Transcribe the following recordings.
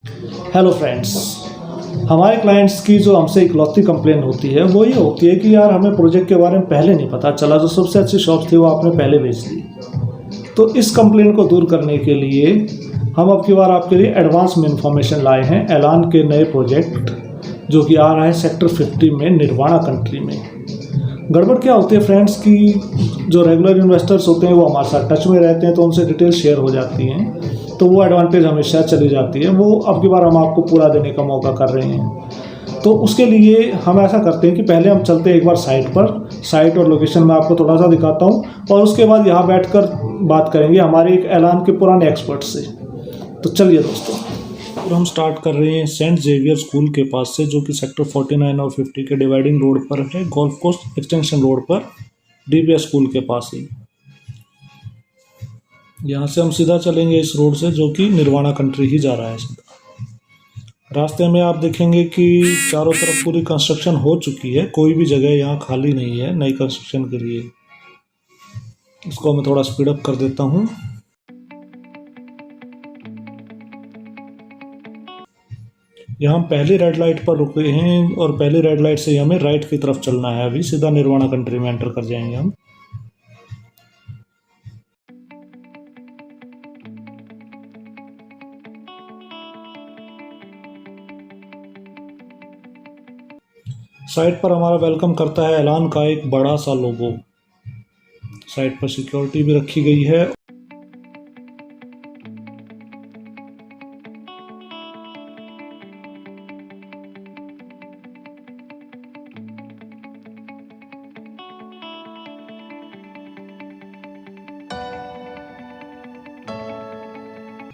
Hello friends. हमारे clients की जो हमसे इकलौती कंप्लेन होती है वो ये होती है कि यार हमें प्रोजेक्ट के बारे में पहले नहीं पता चला, जो सबसे अच्छी शॉप थी वो आपने पहले बेच दी। तो इस कंप्लेन को दूर करने के लिए हम अब की बार आपके लिए एडवांस में इंफॉर्मेशन लाए हैं एलान के नए प्रोजेक्ट जो कि आ रहा है सेक्टर 50 में निर्वाणा कंट्री में। गड़बड़ क्या होती है फ्रेंड्स कि जो रेगुलर इन्वेस्टर्स होते हैं वो हमारे साथ टच में रहते हैं, तो उनसे डिटेल शेयर हो जाती हैं, तो वो एडवांटेज हमेशा चली जाती है। वो अब की बार हम आपको पूरा देने का मौका कर रहे हैं। तो उसके लिए हम ऐसा करते हैं कि पहले हम चलते हैं एक बार साइट पर। साइट और लोकेशन मैं आपको थोड़ा सा दिखाता हूँ और उसके बाद यहाँ बैठकर बात करेंगे हमारे एक एलान के पुराने एक्सपर्ट से। तो चलिए दोस्तों, और हम स्टार्ट कर रहे हैं सेंट जेवियर स्कूल के पास से, जो कि सेक्टर 49 और 50 के डिवाइडिंग रोड पर है, गोल्फ कोस्ट एक्सटेंशन रोड पर, डीपीएस स्कूल के पास ही। यहाँ से हम सीधा चलेंगे इस रोड से जो कि निर्वाणा कंट्री ही जा रहा है सीधा। रास्ते में आप देखेंगे कि चारों तरफ पूरी कंस्ट्रक्शन हो चुकी है, कोई भी जगह यहाँ खाली नहीं है नई कंस्ट्रक्शन के लिए। इसको मैं थोड़ा स्पीड अप कर देता हूँ। यहाँ हम पहली रेड लाइट पर रुके हैं और पहली रेड लाइट से हमें राइट की तरफ चलना है। अभी सीधा निर्वाणा कंट्री में एंटर कर जाएंगे हम। साइट पर हमारा वेलकम करता है एलान का एक बड़ा सा लोगो। साइट पर सिक्योरिटी भी रखी गई है।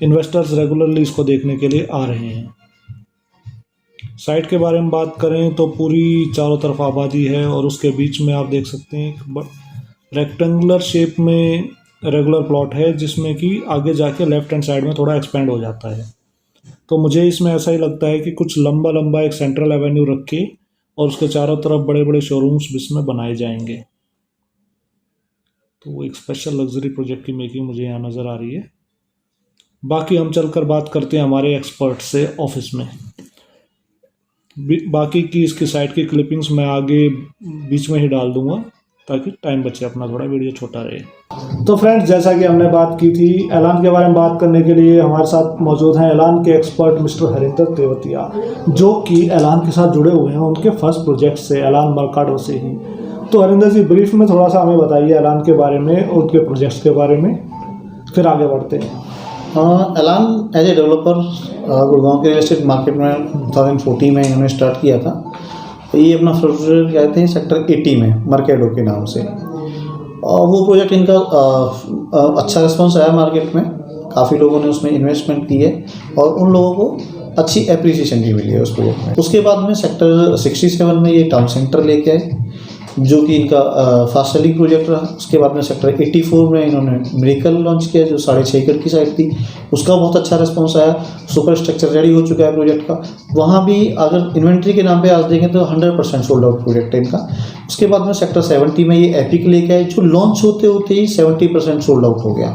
इन्वेस्टर्स रेगुलरली इसको देखने के लिए आ रहे हैं। साइट के बारे में बात करें तो पूरी चारों तरफ आबादी है और उसके बीच में आप देख सकते हैं एक रेक्टेंगुलर शेप में रेगुलर प्लॉट है, जिसमें कि आगे जाके लेफ्ट हैंड साइड में थोड़ा एक्सपेंड हो जाता है। तो मुझे इसमें ऐसा ही लगता है कि कुछ लंबा लंबा एक सेंट्रल एवेन्यू रख के और उसके चारों तरफ बड़े बड़े शोरूम्स इसमें बनाए जाएंगे। तो वो एक स्पेशल लग्जरी प्रोजेक्ट की मेकिंग मुझे यहाँ नज़र आ रही है। बाकी हम चलकर बात करते हैं हमारे एक्सपर्ट से ऑफिस में। बाकी की इसकी साइट की क्लिपिंग्स मैं आगे बीच में ही डाल दूंगा ताकि टाइम बचे अपना, थोड़ा वीडियो छोटा रहे। तो फ्रेंड्स, जैसा कि हमने बात की थी, एलान के बारे में बात करने के लिए हमारे साथ मौजूद हैं एलान के एक्सपर्ट मिस्टर हरिंदर तेवतिया, जो कि एलान के साथ जुड़े हुए हैं उनके फर्स्ट प्रोजेक्ट से, एलान मर्काडो से ही। तो हरिंदर जी, ब्रीफ में थोड़ा सा हमें बताइए एलान के बारे में और उनके प्रोजेक्ट्स के बारे में, फिर आगे बढ़ते हैं। एलान एज ए डेवलपर गुड़गांव के रियल एस्टेट मार्केट में 2014 में इन्होंने स्टार्ट किया था। तो ये अपना फर्स्ट प्रोजेक्ट आए थे सेक्टर 80 में मर्काडो के नाम से। और वो प्रोजेक्ट इनका अच्छा रिस्पॉन्स आया मार्केट में, काफ़ी लोगों ने उसमें इन्वेस्टमेंट की है और उन लोगों को अच्छी एप्रिसिएशन भी मिली है उस प्रोजेक्ट में। उसके बाद में सेक्टर 67 में ये टाउन सेंटर लेके आए, जो कि इनका फास्ट सेलिंग प्रोजेक्ट रहा। उसके बाद में सेक्टर 84 में इन्होंने मिरेकल लॉन्च किया, जो 6.5 एकड़ की साइट थी। उसका बहुत अच्छा रिस्पॉन्स आया, सुपर स्ट्रक्चर रेडी हो चुका है प्रोजेक्ट का। वहाँ भी अगर इन्वेंट्री के नाम पे आज देखें तो 100% सोल्ड आउट प्रोजेक्ट है इनका। उसके बाद में सेक्टर 70 में ये एपिक लेके आए, जो लॉन्च होते होते ही 70% सोल्ड आउट हो गया।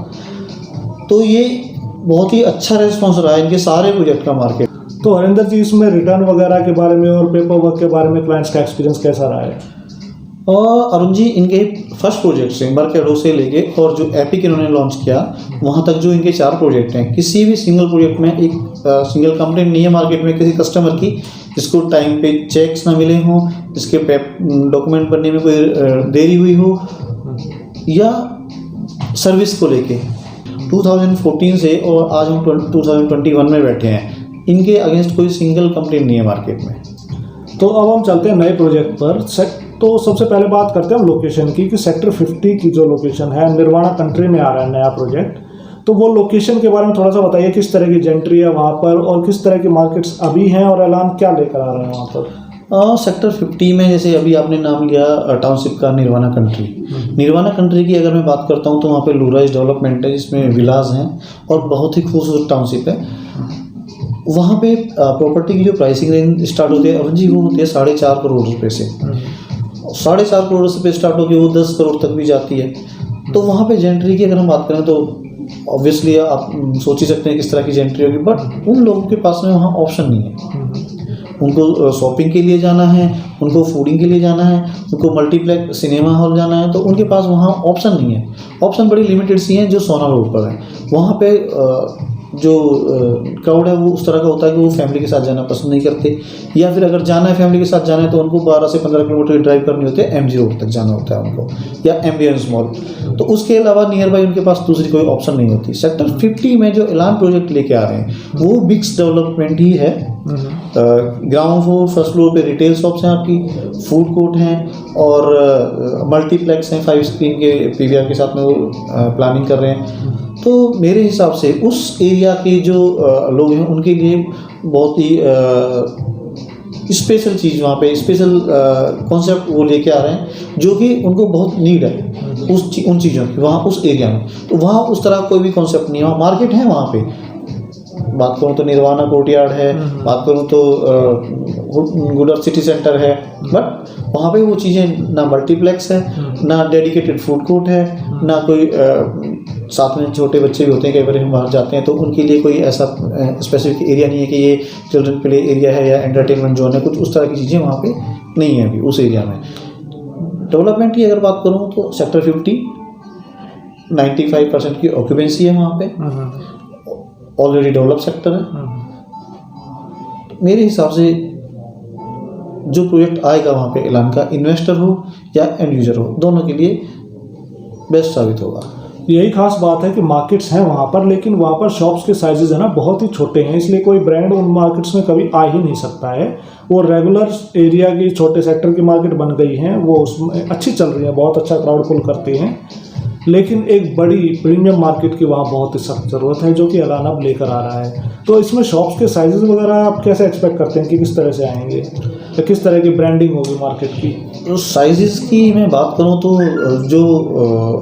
तो ये बहुत ही अच्छा रिस्पॉन्स रहा इनके सारे प्रोजेक्ट का मार्केट। तो हरिंदर जी, इसमें रिटर्न वगैरह के बारे में और पेपर वर्क के बारे में क्लाइंट्स का एक्सपीरियंस कैसा रहा है? और अरुण जी, इनके फर्स्ट प्रोजेक्ट से मर्काडो से लेके और जो एपिक इन्होंने लॉन्च किया वहाँ तक जो इनके 4 प्रोजेक्ट हैं, किसी भी सिंगल प्रोजेक्ट में एक सिंगल कंप्लेंट नहीं है मार्केट में किसी कस्टमर की जिसको टाइम पे चेक्स ना मिले हों, जिसके डॉक्यूमेंट बनने में कोई देरी हुई हो, या सर्विस को लेके। 2014 से और आज हम 2021 में बैठे हैं, इनके अगेंस्ट कोई सिंगल कंप्लेंट नहीं है मार्केट में। तो अब हम चलते हैं नए प्रोजेक्ट पर। तो सबसे पहले बात करते हैं हम लोकेशन की, कि सेक्टर 50 की जो लोकेशन है, निर्वाणा कंट्री में आ रहा है नया प्रोजेक्ट। तो वो लोकेशन के बारे में थोड़ा सा बताइए, किस तरह की जेंट्री है वहाँ पर और किस तरह की मार्केट्स अभी हैं और एलान क्या लेकर आ रहे हैं वहाँ पर। सेक्टर 50 में जैसे अभी आपने नाम लिया टाउनशिप का, निर्वाणा कंट्री। निर्वाणा कंट्री की अगर मैं बात करता हूँ तो वहाँ पे लूराइज डेवलपमेंट है, जिसमें विलाज हैं और बहुत ही खूबसूरत टाउनशिप है। वहाँ पे प्रॉपर्टी की जो प्राइसिंग रेंज स्टार्ट होती है अरुण जी, वो होती है 4.5 करोड़ रुपये से। 4.5 करोड़ से स्टार्ट होकर वो 10 करोड़ तक भी जाती है। तो वहाँ पे जेंट्री की अगर हम बात करें तो ऑब्वियसली आप सोच ही सकते हैं किस तरह की एंट्री होगी, बट उन लोगों के पास में वहाँ ऑप्शन नहीं है। उनको शॉपिंग के लिए जाना है, उनको फूडिंग के लिए जाना है, उनको मल्टीप्लेक्स सिनेमा हॉल जाना है, तो उनके पास वहाँ ऑप्शन नहीं है। ऑप्शन बड़ी लिमिटेड सी हैं जो सोना रोड पर है। वहाँ पे जो क्राउड है वो उस तरह का होता है कि वो फैमिली के साथ जाना पसंद नहीं करते, या फिर अगर जाना है फैमिली के साथ जाना है तो उनको 12 से 15 किलोमीटर की ड्राइव करनी होती है, MG रोड तक जाना होता है उनको, या एम्बियंस मॉल। तो उसके अलावा नियर बाई उनके पास दूसरी कोई ऑप्शन नहीं होती। सेक्टर 50 में जो एलान प्रोजेक्ट लेके आ रहे हैं वो बिग्स डेवलपमेंट ही है। ग्राउंड फ्लोर, फर्स्ट फ्लोर पे रिटेल शॉप्स हैं आपकी, फूड कोर्ट हैं और मल्टीप्लेक्स हैं 5 स्क्रीन के PVR के साथ में वो प्लानिंग कर रहे हैं। तो मेरे हिसाब से उस एरिया के जो लोग हैं उनके लिए बहुत ही स्पेशल चीज़ वहाँ पे स्पेशल कॉन्सेप्ट वो लेके आ रहे हैं जो कि उनको बहुत नीड है उन चीज़ों की वहाँ उस एरिया में। तो वहाँ उस तरह कोई भी कॉन्सेप्ट नहीं है। वहाँ मार्केट है, वहाँ पे बात करूँ तो निर्वाणा कोर्टयार्ड है, बात करूँ तो गुडर सिटी सेंटर है, बट वहाँ पे वो चीज़ें ना मल्टीप्लेक्स है, ना डेडिकेटेड फूड कोर्ट है, ना कोई साथ में छोटे बच्चे भी होते हैं, कई बार हम बाहर जाते हैं तो उनके लिए कोई ऐसा स्पेसिफिक एरिया नहीं है कि ये चिल्ड्रन प्ले एरिया है या एंटरटेनमेंट जोन है, कुछ उस तरह की चीज़ें वहाँ पे नहीं है अभी उस एरिया में। डेवलपमेंट की अगर बात करूँ तो सेक्टर 50 95% की ऑक्यूपेंसी है वहाँ पे, ऑलरेडी डेवलप सेक्टर है। मेरे हिसाब से जो प्रोजेक्ट आएगा वहाँ पे एलान का, इन्वेस्टर हो या एंड यूजर हो, दोनों के लिए बेस्ट साबित होगा। यही खास बात है कि मार्केट्स हैं वहाँ पर, लेकिन वहाँ पर शॉप्स के साइजेस है ना बहुत ही छोटे हैं, इसलिए कोई ब्रांड उन मार्केट्स में कभी आ ही नहीं सकता है। वो रेगुलर एरिया की छोटे सेक्टर की मार्केट बन गई हैं, वो उसमें अच्छी चल रही है, बहुत अच्छा क्राउड पुल करते हैं, लेकिन एक बड़ी प्रीमियम मार्केट की वहाँ बहुत ही सख्त ज़रूरत है जो कि एलान अब लेकर आ रहा है। तो इसमें शॉप्स के साइजेस वगैरह आप कैसे एक्सपेक्ट करते हैं कि किस तरह से आएंगे या किस तरह की ब्रांडिंग होगी मार्केट की? तो साइजेस की मैं बात करूं तो जो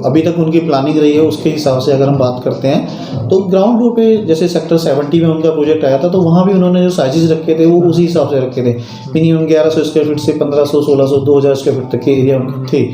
अभी तक उनकी प्लानिंग रही है उसके हिसाब से अगर हम बात करते हैं तो ग्राउंड फ्लोर पे जैसे सेक्टर 70 में उनका प्रोजेक्ट आया था तो वहाँ भी उन्होंने जो साइजेस रखे थे वो उसी हिसाब से रखे थे। मिनिमम 1100 स्क्वायर फीट से 1500, 1600, 2000 स्क्वायर फीट तक के एरिया थे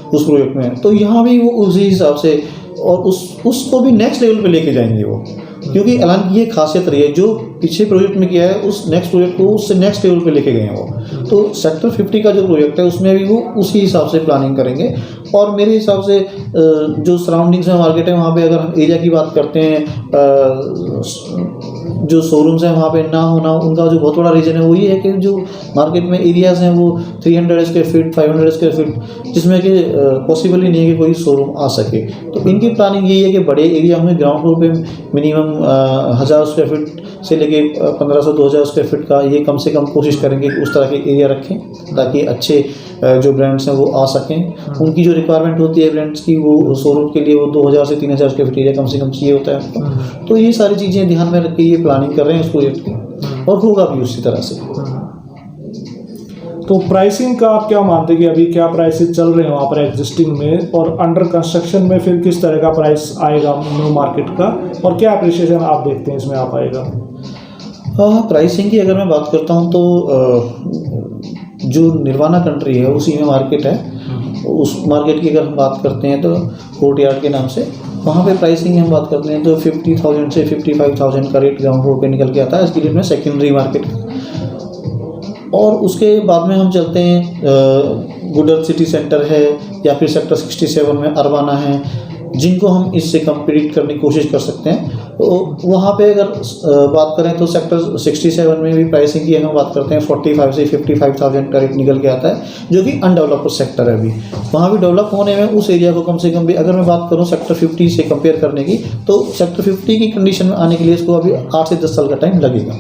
उस प्रोजेक्ट में। तो यहाँ भी वो उसी हिसाब से और उसको भी नेक्स्ट लेवल पे लेके जाएंगे वो, क्योंकि एलान की ये खासियत रही है जो पीछे प्रोजेक्ट में किया है उस नेक्स्ट प्रोजेक्ट को उससे नेक्स्ट लेवल पे लेके गए हैं वो। तो सेक्टर 50 का जो प्रोजेक्ट है उसमें भी वो उसी हिसाब से प्लानिंग करेंगे। और मेरे हिसाब से जो सराउंडिंग्स में मार्केट है वहाँ पे अगर हम एरिया की बात करते हैं, जो शोरूम्स हैं वहाँ पे ना होना उनका जो बहुत बड़ा रीज़न है वो ये है कि जो मार्केट में एरियाज़ हैं वो 300 स्क्वायर फीट, 500 स्क्वायर फीट, जिसमें कि पॉसिबल ही नहीं है कि कोई शोरूम आ सके। तो इनकी प्लानिंग यही है कि बड़े एरिया में ग्राउंड फ्लोर पे मिनिमम 1000 स्क्वायर फीट से लेके 1500-2000 स्क्वायर फीट का ये कम से कम कोशिश करेंगे कि उस तरह के एरिया रखें ताकि अच्छे जो ब्रांड्स हैं वो आ सकें। उनकी जो रिक्वायरमेंट होती है ब्रांड्स की वो शोरूम के लिए वो 2000 से 3000 स्क्वायर फीट एरिया कम से कम चाहिए होता है उनको। तो ये सारी चीज़ें ध्यान में रख के ये प्लानिंग कर रहे हैं इस प्रोजेक्ट की और होगा भी उसी तरह से। तो प्राइसिंग का आप क्या मानते हैं कि अभी क्या प्राइसेस चल रहे हैं वहाँ पर एग्जिस्टिंग में, और अंडर कंस्ट्रक्शन में फिर किस तरह का प्राइस आएगा न्यू मार्केट का, और क्या अप्रिशिएशन आप देखते हैं इसमें आ पाएगा? प्राइसिंग की अगर मैं बात करता हूँ तो जो निर्वाणा कंट्री है उसी में मार्केट है। उस मार्केट की अगर हम बात करते हैं तो कोर्टयार्ड के नाम से वहाँ पे प्राइसिंग हम बात करते हैं तो 50,000 से 55,000 का रेट ग्राउंड फ्लोर पे निकल के आता है इसके लिए में सेकेंडरी मार्केट। और उसके बाद में हम चलते हैं गुडर सिटी सेंटर है या फिर सेक्टर 67 में अरबाना है, जिनको हम इससे कंपीट करने की कोशिश कर सकते हैं। तो वहाँ पे अगर बात करें तो सेक्टर 67 में भी प्राइसिंग की हम बात करते हैं 45 से 55,000 का रेट निकल के आता है जो कि अनडेवलप्ड सेक्टर है अभी। वहाँ भी डेवलप होने में उस एरिया को कम से कम भी अगर मैं बात करूँ सेक्टर 50 से कंपेयर करने की तो सेक्टर 50 की कंडीशन में आने के लिए इसको अभी 8 से 10 साल का टाइम लगेगा।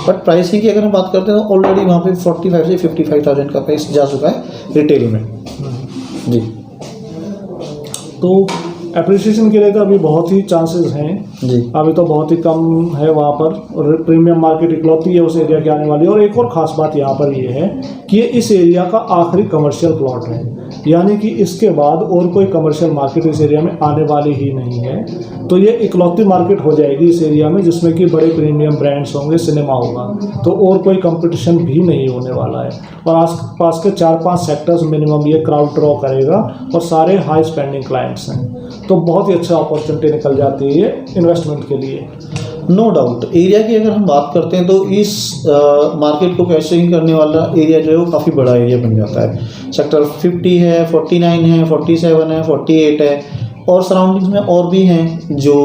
बट प्राइसिंग की अगर हम बात करते हैं तो ऑलरेडी वहाँ पे 45 से 55,000 का प्राइस जा चुका है रिटेल में जी। तो एप्रिसिएशन के लिए तो अभी बहुत ही चांसेस हैं जी, अभी तो बहुत ही कम है वहाँ पर, और प्रीमियम मार्केट इकलौती है उस एरिया की आने वाली है। और एक और ख़ास बात यहाँ पर ये है कि ये इस एरिया का आखिरी कमर्शियल प्लॉट है। यानी कि इसके बाद और कोई कमर्शियल मार्केट इस एरिया में आने वाली ही नहीं है। तो ये इकलौती मार्केट हो जाएगी इस एरिया में जिसमें कि बड़े प्रीमियम ब्रांड्स होंगे, सिनेमा होगा, तो और कोई कंपटीशन भी नहीं होने वाला है। और आस पास के 4-5 सेक्टर्स मिनिमम ये क्राउड ड्रॉ करेगा और सारे हाई स्पेंडिंग क्लाइंट्स हैं। तो बहुत ही अच्छा अपॉर्चुनिटी निकल जाती है ये इन्वेस्टमेंट के लिए। नो डाउट एरिया की अगर हम बात करते हैं तो इस मार्केट को कैशरिंग करने वाला एरिया जो है वो काफ़ी बड़ा एरिया बन जाता है। सेक्टर 50 है, 49 है, 47 है, 48 है और सराउंडिंग्स में और भी हैं जो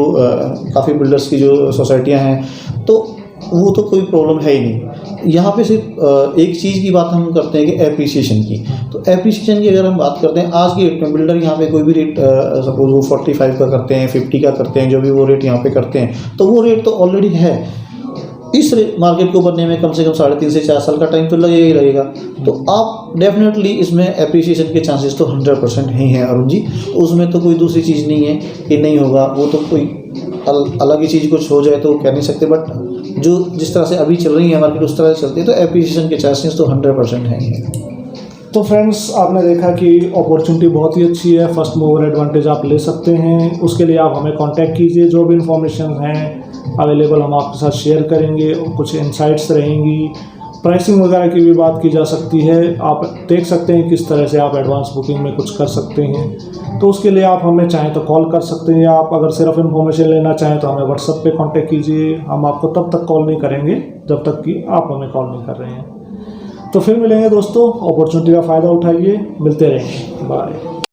काफ़ी बिल्डर्स की जो सोसाइटियां हैं, तो वो तो कोई प्रॉब्लम है ही नहीं। यहाँ पे सिर्फ एक चीज़ की बात हम करते हैं कि एप्रिसिएशन की। तो एप्रिसिएशन की अगर हम बात करते हैं आज की रेट में बिल्डर यहाँ पे कोई भी रेट सपोज वो 45 का करते हैं, 50 का करते हैं, जो भी वो रेट यहाँ पे करते हैं, तो वो रेट तो ऑलरेडी है। इस मार्केट को बनने में कम से कम 3.5 से 4 साल का टाइम तो लगेगा ही लगेगा। तो आप डेफिनेटली इसमें एप्रिसिएशन के चांसेस तो 100% ही हैं अरुण जी। तो उसमें तो कोई दूसरी चीज़ नहीं है कि नहीं होगा, वो तो कोई अलग ही चीज़ कुछ हो जाए तो कह नहीं सकते, बट जो जिस तरह से अभी चल रही है मार्केट उस तरह से चलती है तो एप्रिसिएशन के चांसेस तो 100% हैं ही। तो फ्रेंड्स आपने देखा कि अपॉर्चुनिटी बहुत ही अच्छी है, फर्स्ट मूवर एडवांटेज आप ले सकते हैं। उसके लिए आप हमें कांटेक्ट कीजिए, जो भी इंफॉर्मेशन हैं अवेलेबल हम आपके साथ शेयर करेंगे, कुछ इनसाइट्स रहेंगी, प्राइसिंग वगैरह की भी बात की जा सकती है। आप देख सकते हैं किस तरह से आप एडवांस बुकिंग में कुछ कर सकते हैं। तो उसके लिए आप हमें चाहें तो कॉल कर सकते हैं, या आप अगर सिर्फ इन्फॉर्मेशन लेना चाहें तो हमें व्हाट्सएप पे कांटेक्ट कीजिए। हम आपको तब तक कॉल नहीं करेंगे जब तक कि आप हमें कॉल नहीं कर रहे हैं। तो फिर मिलेंगे दोस्तों, अपॉर्चुनिटी का फ़ायदा उठाइए, मिलते रहेंगे, बाय।